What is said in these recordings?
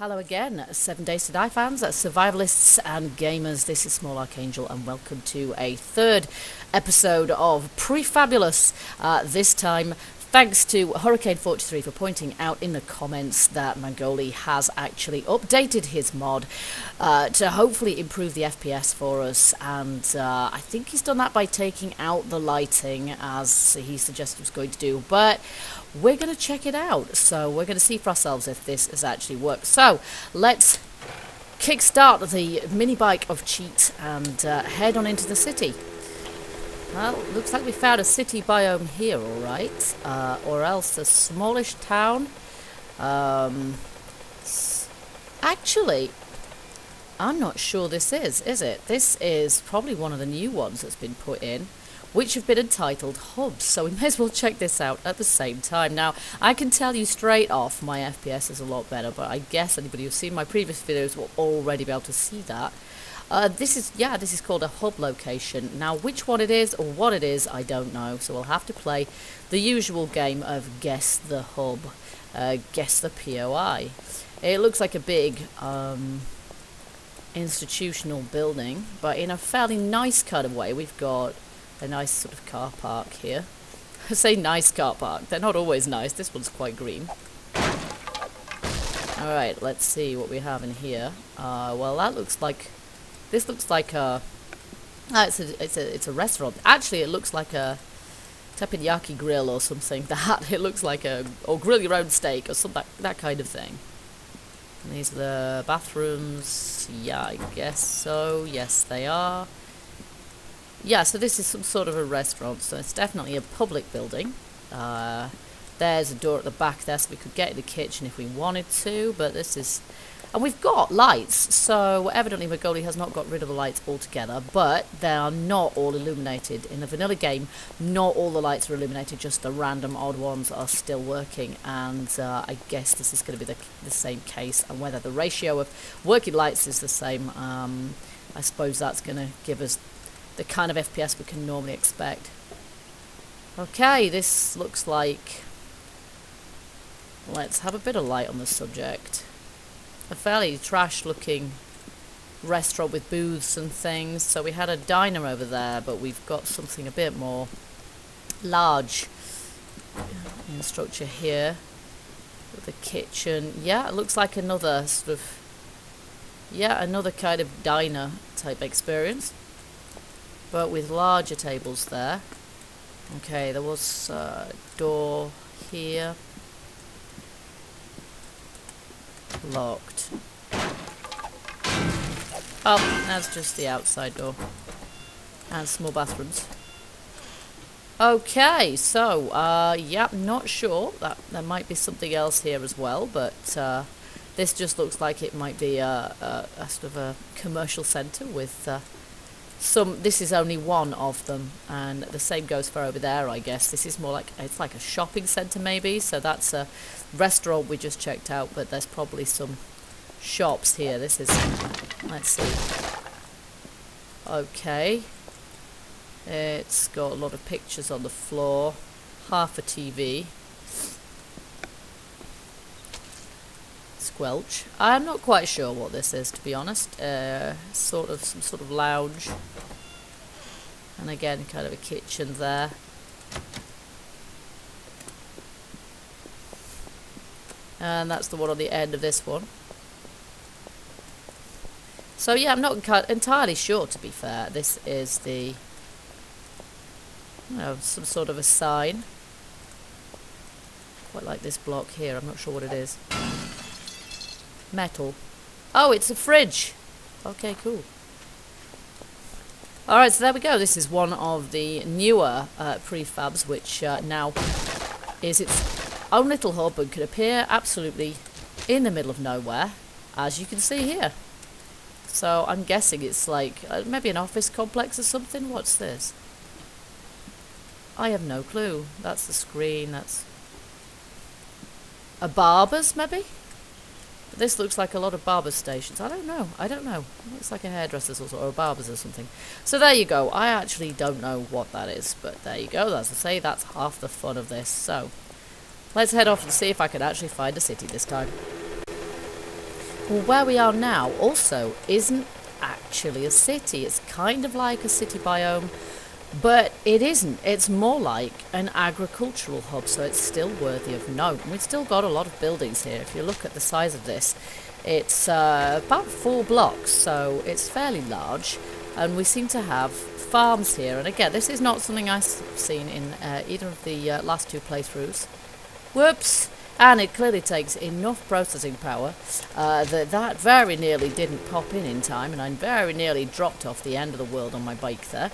Hello again, 7 Days to Die fans, survivalists and gamers. This is Small Archangel and welcome to a third episode of Prefabulous. This time, thanks to Hurricane43 for pointing out in the comments that Magoli has actually updated his mod to hopefully improve the FPS for us. And I think he's done that by taking out the lighting as he suggested he was going to do. But we're going to check it out, so we're going to see for ourselves if this has actually worked. So let's kickstart the mini bike of cheat and head on into the city. Well, looks like we found a city biome here, alright, or else a smallish town. Actually, I'm not sure this is it? This is probably one of the new ones that's been put in, which have been entitled hubs, so we may as well check this out at the same time. Now, I can tell you straight off my FPS is a lot better, but I guess anybody who's seen my previous videos will already be able to see that. This is called a hub location. Now, which one it is or what it is, I don't know, so we'll have to play the usual game of guess the hub, guess the POI. It looks like a big institutional building, but in a fairly nice kind of way. We've got a nice sort of car park here. I say nice car park, they're not always nice. This one's quite green. Alright, let's see what we have in here. Well, that looks like, this looks like a, it's a restaurant. Actually, it looks like a teppanyaki grill or something. That, it looks like a, or grill your own steak or something, that kind of thing. And these are the bathrooms. Yeah, I guess so. Yes, they are. Yeah, so this is some sort of a restaurant, so it's definitely a public building. There's a door at the back there, so we could get in the kitchen if we wanted to, but this is... And we've got lights, so evidently Magoli has not got rid of the lights altogether, but they are not all illuminated. In the vanilla game, not all the lights are illuminated, just the random odd ones are still working, and I guess this is going to be the same case, and whether the ratio of working lights is the same, I suppose that's going to give us the kind of FPS we can normally expect. Okay, this looks like... Let's have a bit of light on the subject. A fairly trash-looking restaurant with booths and things. So we had a diner over there, but we've got something a bit more large in the structure here. With the kitchen. Yeah, it looks like another sort of... Yeah, another kind of diner type experience, but with larger tables there. Okay, there was a door here. Locked. Oh, that's just the outside door. And small bathrooms. Okay, so, yeah, not sure. That there might be something else here as well, but this just looks like it might be a sort of a commercial centre with... This is only one of them, and the same goes for over there, I guess. This is more like, it's like a shopping centre maybe, so that's a restaurant we just checked out, but there's probably some shops here. This is, let's see. Okay. It's got a lot of pictures on the floor, half a TV. Squelch. I'm not quite sure what this is, to be honest. Sort of some sort of lounge, and again kind of a kitchen there. And that's the one on the end of this one. So yeah, I'm not entirely sure, to be fair. This is the, some sort of a sign. Quite like this block here. I'm not sure what it is. Metal. Oh, it's a fridge. Okay, cool. Alright, so there we go. This is one of the newer prefabs, which now is its own little hub and can appear absolutely in the middle of nowhere, as you can see here. So I'm guessing it's like maybe an office complex or something. What's this? I have no clue. That's the screen. That's a barber's, maybe? This looks like a lot of barber stations. I don't know. It looks like a hairdresser's or a barber's or something. So there you go. I actually don't know what that is, but there you go. As I say, that's half the fun of this. So let's head off and see if I can actually find a city this time. Well, where we are now also isn't actually a city. It's kind of like a city biome, but it isn't. It's more like an agricultural hub, so it's still worthy of note. And we've still got a lot of buildings here. If you look at the size of this, it's about 4 blocks, so it's fairly large. And we seem to have farms here. And again, this is not something I've seen in either of the last 2 playthroughs. Whoops! And it clearly takes enough processing power that very nearly didn't pop in time, and I very nearly dropped off the end of the world on my bike there.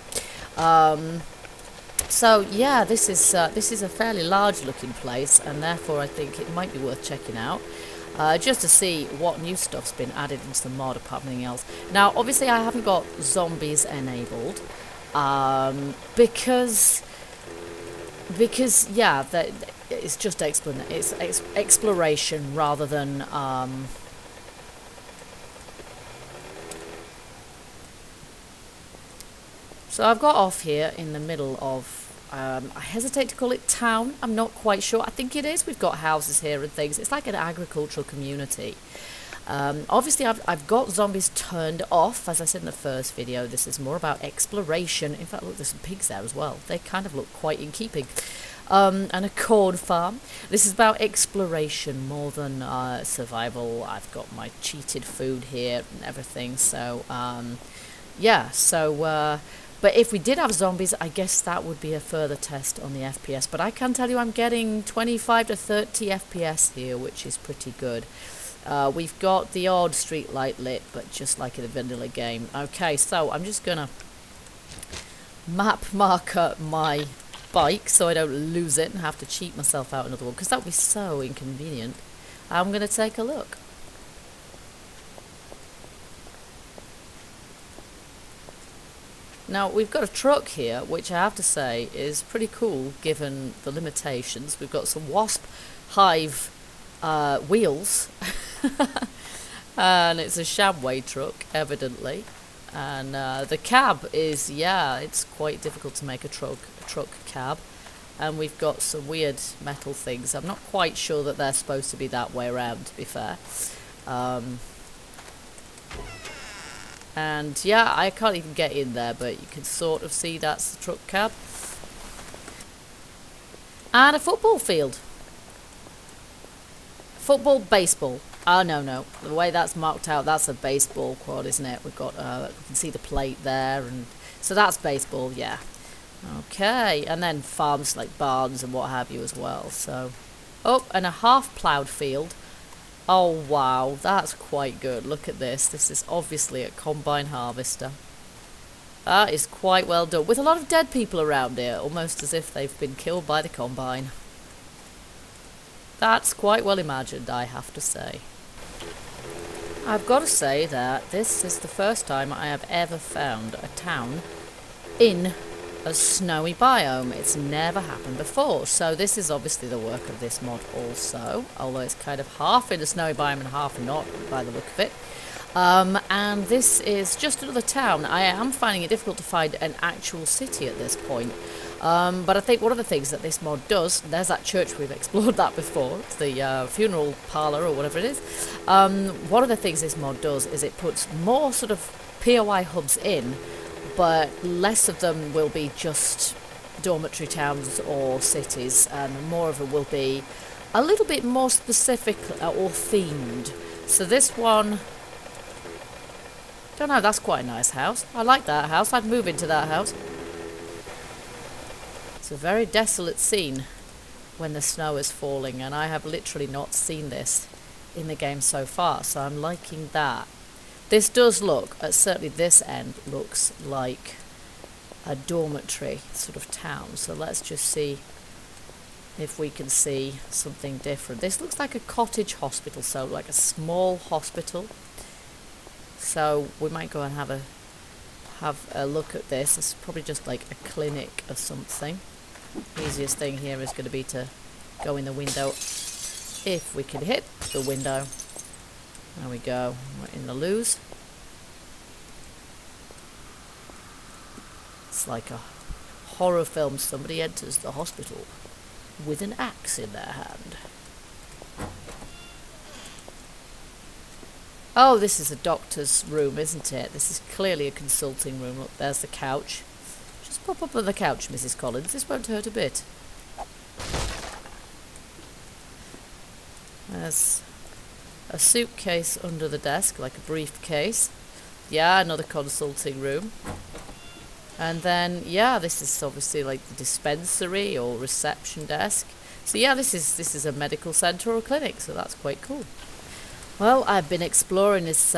So yeah, this is a fairly large looking place, and therefore I think it might be worth checking out. Just to see what new stuff's been added into the mod apart from anything else. Now, obviously I haven't got zombies enabled, because yeah, it's just exploration rather than So I've got off here in the middle of I hesitate to call it town. I'm not quite sure. I think it is. We've got houses here and things. It's like an agricultural community. Obviously I've got zombies turned off. As I said in the first video, this is more about exploration. In fact, look, there's some pigs there as well. They kind of look quite in keeping. And a corn farm. This is about exploration more than survival. I've got my cheated food here and everything. So yeah, so but if we did have zombies, I guess that would be a further test on the FPS. But I can tell you I'm getting 25 to 30 FPS here, which is pretty good. We've got the odd street light lit, but just like in the vanilla game. Okay, so I'm just gonna map marker my bike so I don't lose it and have to cheat myself out another one, because that would be so inconvenient. I'm gonna take a look. Now, we've got a truck here, which I have to say is pretty cool given the limitations. We've got some wasp hive wheels, and it's a Shamway truck, evidently. And the cab is, yeah, it's quite difficult to make a truck cab. And we've got some weird metal things. I'm not quite sure that they're supposed to be that way around, to be fair. And yeah, I can't even get in there, but you can sort of see that's the truck cab. And a football field. Football, baseball. Oh, no. The way that's marked out, that's a baseball quad, isn't it? We've got, you can see the plate there, and so that's baseball, yeah. Okay, and then farms like barns and what have you as well, so. Oh, and a half-ploughed field. Oh wow, that's quite good. Look at this. This is obviously a combine harvester. That is quite well done. With a lot of dead people around here, almost as if they've been killed by the combine. That's quite well imagined, I have to say. I've got to say that this is the first time I have ever found a town in a snowy biome. It's never happened before, so this is obviously the work of this mod also, although it's kind of half in a snowy biome and half not by the look of it. And this is just another town. I am finding it difficult to find an actual city at this point, but I think one of the things that this mod does, there's that church, we've explored that before, it's the funeral parlour or whatever it is. One of the things this mod does is it puts more sort of POI hubs in, but less of them will be just dormitory towns or cities, and more of it will be a little bit more specific or themed. So this one, don't know, that's quite a nice house. I like that house. I'd move into that house. It's a very desolate scene when the snow is falling, and I have literally not seen this in the game so far, so I'm liking that. This does look, certainly this end, looks like a dormitory sort of town. So let's just see if we can see something different. This looks like a cottage hospital, so like a small hospital. So we might go and have a look at this. It's probably just like a clinic or something. Easiest thing here is going to be to go in the window, if we can hit the window. There we go, we're in the loos. It's like a horror film. Somebody enters the hospital with an axe in their hand. Oh, this is a doctor's room, isn't it? This is clearly a consulting room. Look, there's the couch. Just pop up on the couch, Mrs. Collins. This won't hurt a bit. There's a suitcase under the desk, like a briefcase. Yeah, another consulting room. And then, yeah, this is obviously like the dispensary or reception desk. So yeah, this is a medical centre or a clinic, so that's quite cool. Well, I've been exploring this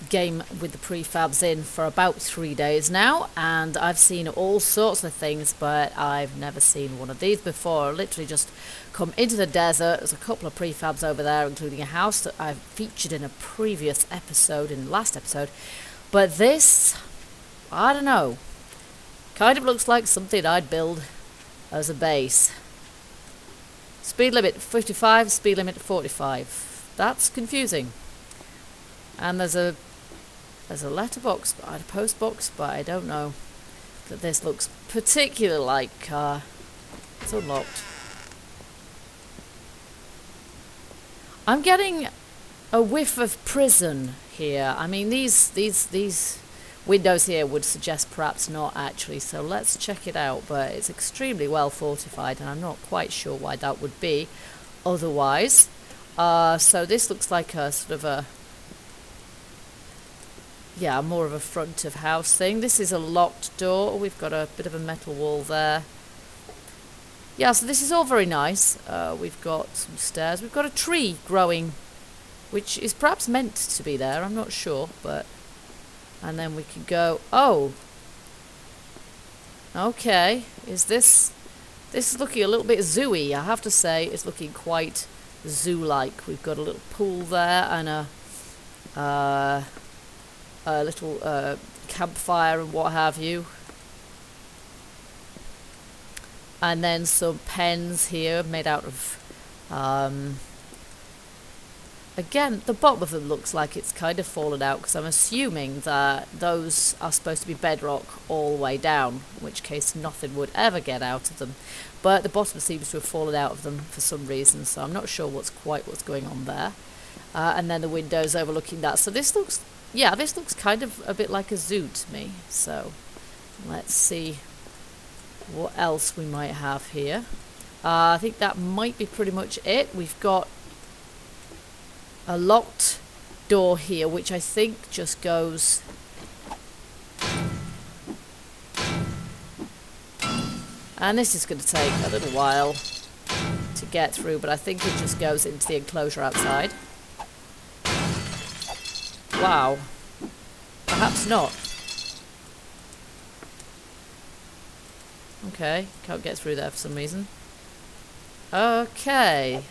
game with the prefabs in for about 3 days now, and I've seen all sorts of things, but I've never seen one of these before. I literally just come into the desert. There's a couple of prefabs over there, including a house that I've featured in a previous episode, in the last episode. But this, I don't know, kind of looks like something I'd build as a base. Speed limit 55, speed limit 45. That's confusing. And there's a letterbox, a post box, but I don't know that this looks particularly like it's unlocked. I'm getting a whiff of prison here. I mean, these windows here would suggest perhaps not actually, so let's check it out. But it's extremely well fortified, and I'm not quite sure why that would be otherwise. So this looks like a sort of a, yeah, more of a front of house thing. This is a locked door. We've got a bit of a metal wall there. Yeah, so this is all very nice. We've got some stairs. We've got a tree growing, which is perhaps meant to be there. I'm not sure, but... And then we can go... Oh! Okay. Is this... This is looking a little bit zoo-y, I have to say. It's looking quite zoo-like. We've got a little pool there and a little campfire and what have you. And then some pens here made out of... again, the bottom of them looks like it's kind of fallen out, because I'm assuming that those are supposed to be bedrock all the way down, in which case nothing would ever get out of them. But the bottom seems to have fallen out of them for some reason, so I'm not sure what's going on there. And then the windows overlooking that. So this looks, yeah, this looks kind of a bit like a zoo to me. So let's see what else we might have here. I think that might be pretty much it. We've got a locked door here, which I think just goes... And this is going to take a little while to get through, but I think it just goes into the enclosure outside. Wow. Perhaps not. Okay, can't get through there for some reason. Okay.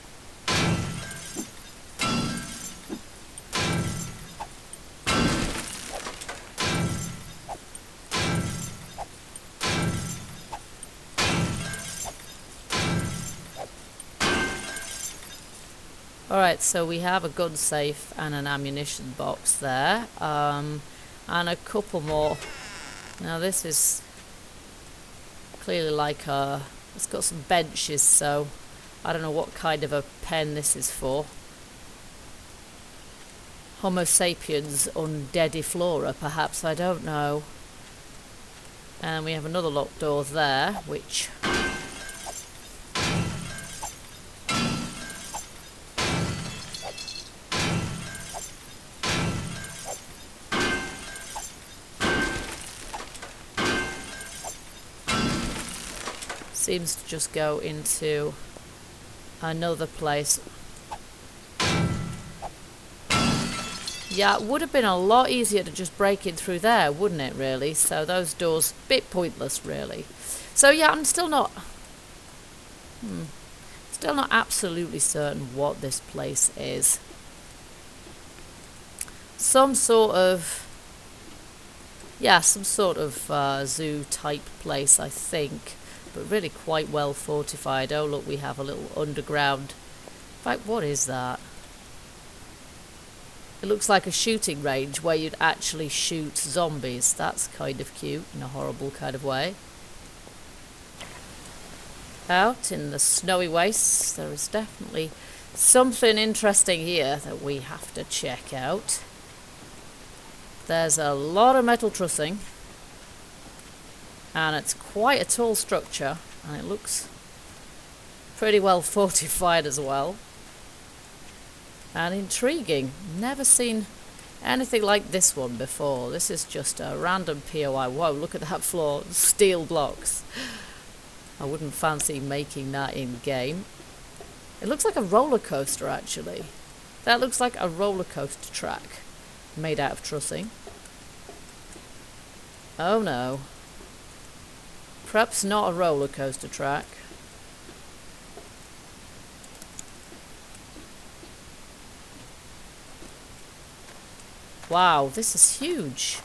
Alright, so we have a gun safe and an ammunition box there, and a couple more. Now this is clearly like a... It's got some benches, so I don't know what kind of a pen this is for. Homo sapiens undediflora, perhaps, I don't know. And we have another locked door there, which... seems to just go into another place. Yeah, it would have been a lot easier to just break in through there, wouldn't it, really? So those doors, bit pointless, really. So yeah, I'm still not... Still not absolutely certain what this place is. Some sort of... Yeah, some sort of zoo-type place, I think. But really quite well fortified. Oh, look, we have a little underground... In fact, what is that? It looks like a shooting range where you'd actually shoot zombies. That's kind of cute in a horrible kind of way. Out in the snowy wastes, there is definitely Something interesting here that we have to check out. There's a lot of metal trussing, and it's quite a tall structure, and it looks pretty well fortified as well. And intriguing. Never seen anything like this one before. This is just a random POI. Whoa, look at that floor. Steel blocks. I wouldn't fancy making that in game. It looks like a roller coaster, actually. That looks like a roller coaster track made out of trussing. Oh no. Perhaps not a roller coaster track. Wow, this is huge.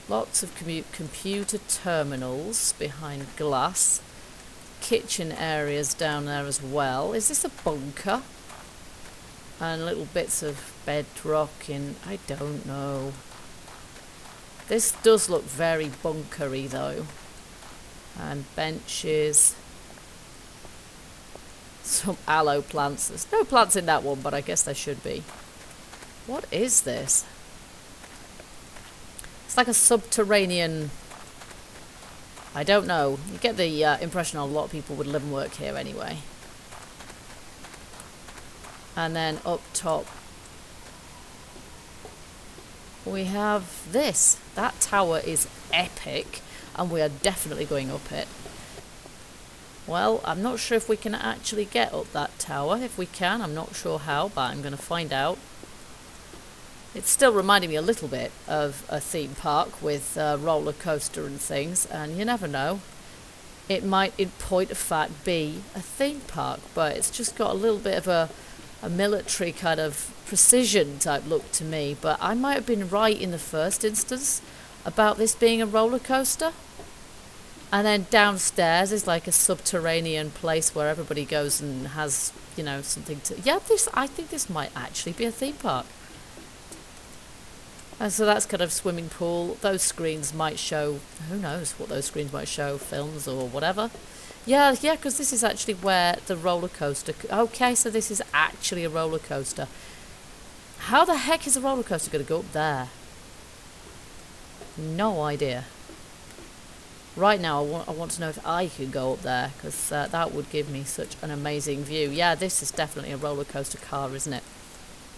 Lots of computer terminals behind glass. Kitchen areas down there as well. Is this a bunker? And little bits of bedrock in... I don't know. This does look very bunkery though. And benches. Some aloe plants. There's no plants in that one, but I guess there should be. What is this? It's like a subterranean... I don't know. You get the impression a lot of people would live and work here anyway. And then up top we have this. That tower is epic, and we are definitely going up it. Well, I'm not sure if we can actually get up that tower. If we can, I'm not sure how, but I'm going to find out. It's still reminding me a little bit of a theme park with a roller coaster and things, and you never know. It might, in point of fact, be a theme park, but it's just got a little bit of a military kind of precision type look to me. But I might have been right in the first instance about this being a roller coaster. And then downstairs is like a subterranean place where everybody goes and has, you know, something to... Yeah, I think this might actually be a theme park. And so that's kind of swimming pool. Those screens might show, who knows what those screens might show, films or whatever. Yeah, because this is actually where the roller coaster... Okay, so this is actually a roller coaster. How the heck is a roller coaster going to go up there? No idea. Right now, I want to know if I could go up there, because that would give me such an amazing view. Yeah, this is definitely a roller coaster car, isn't it?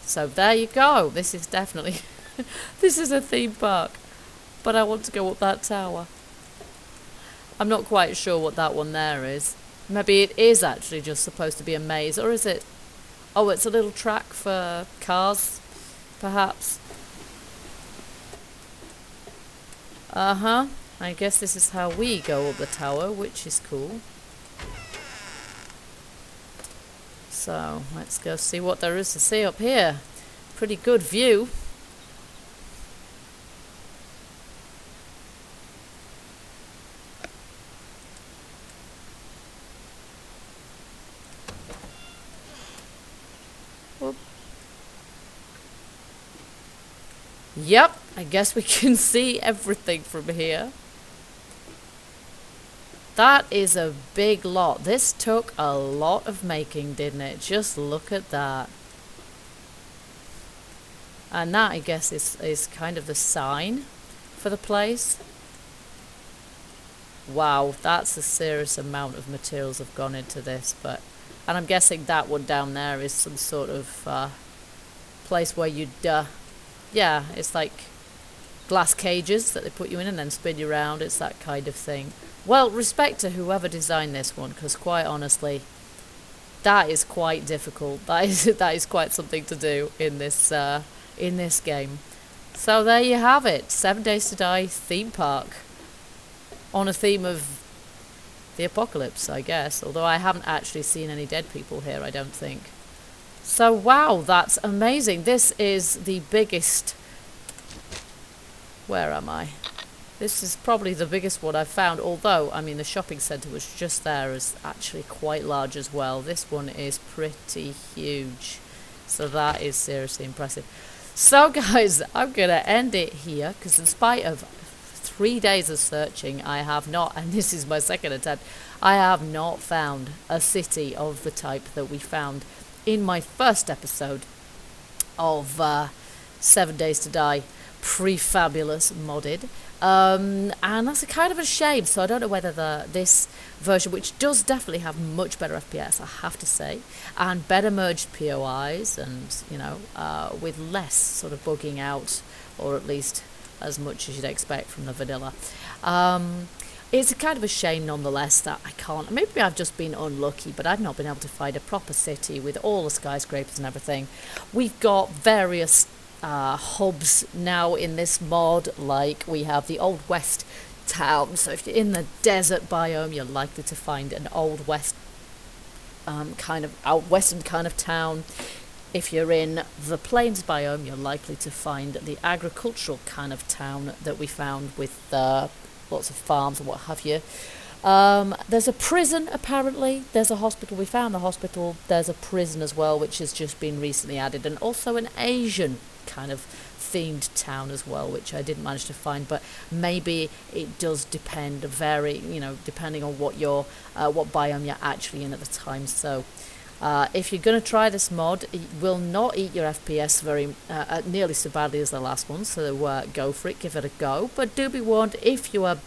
So there you go. This is definitely... This is a theme park, but I want to go up that tower. I'm not quite sure what that one there is. Maybe it is actually just supposed to be a maze, or is it... Oh, it's a little track for cars, perhaps. Uh-huh. I guess this is how we go up the tower, which is cool. So, let's go see what there is to see up here. Pretty good view. Yep, I guess we can see everything from here. That is a big lot. This took a lot of making, didn't it? Just look at that. And that, I guess, is kind of the sign for the place. Wow, that's a serious amount of materials have gone into this. And I'm guessing that one down there is some sort of place where you'd... yeah, it's like glass cages that they put you in and then spin you around. It's that kind of thing. Well, respect to whoever designed this one, because quite honestly, that is quite difficult. That is quite something to do in this game. So there you have it. 7 Days to Die theme park on a theme of the apocalypse, I guess. Although I haven't actually seen any dead people here, I don't think. So wow, that's amazing. This is the biggest... Where am I? This is probably the biggest one I've found, although, I mean, the shopping centre was just there is actually quite large as well. This one is pretty huge. So that is seriously impressive. So guys, I'm going to end it here, because in spite of 3 days of searching, I have not, and this is my second attempt, I have not found a city of the type that we found in my first episode of 7 Days to Die Prefabulous modded. And that's a kind of a shame, so I don't know whether this version, which does definitely have much better FPS, I have to say, and better merged POIs, and with less sort of bugging out, or at least as much as you'd expect from the vanilla. It's a kind of a shame nonetheless that I can't, maybe I've just been unlucky, but I've not been able to find a proper city with all the skyscrapers and everything. We've got various hubs now in this mod, like we have the Old West town, so if you're in the desert biome you're likely to find an Old West kind of out western kind of town. If you're in the plains biome you're likely to find the agricultural kind of town that we found with lots of farms and what have you. There's a prison, apparently. There's a hospital. We found the hospital. There's a prison as well, which has just been recently added, and also an Asian kind of themed town as well, which I didn't manage to find, but maybe it does depend, depending on what biome you're actually in at the time. So if you're going to try this mod, it will not eat your FPS nearly so badly as the last one, so go for it, give it a go. But do be warned, if you are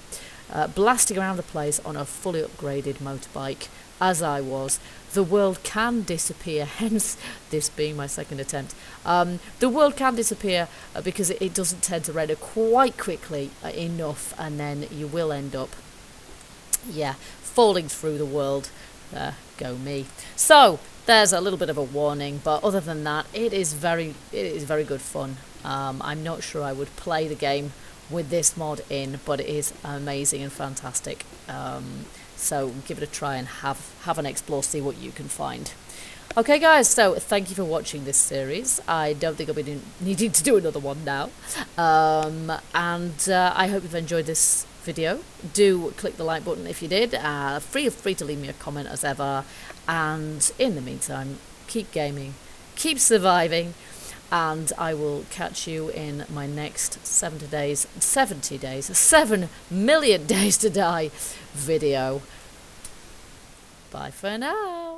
blasting around the place on a fully upgraded motorbike, as I was, the world can disappear, hence this being my second attempt. The world can disappear because it doesn't tend to render quite quickly enough, and then you will end up, falling through the world. Go me. So there's a little bit of a warning, but other than that, it is very good fun. I'm not sure I would play the game with this mod in, but it is amazing and fantastic. So give it a try and have an explore, see what you can find. Okay guys, so thank you for watching this series. I don't think I'll be needing to do another one now. I hope you've enjoyed this video. Do click the like button if you did. Feel free to leave me a comment as ever. And in the meantime, keep gaming, keep surviving, and I will catch you in my next 7 million days to die video. Bye for now.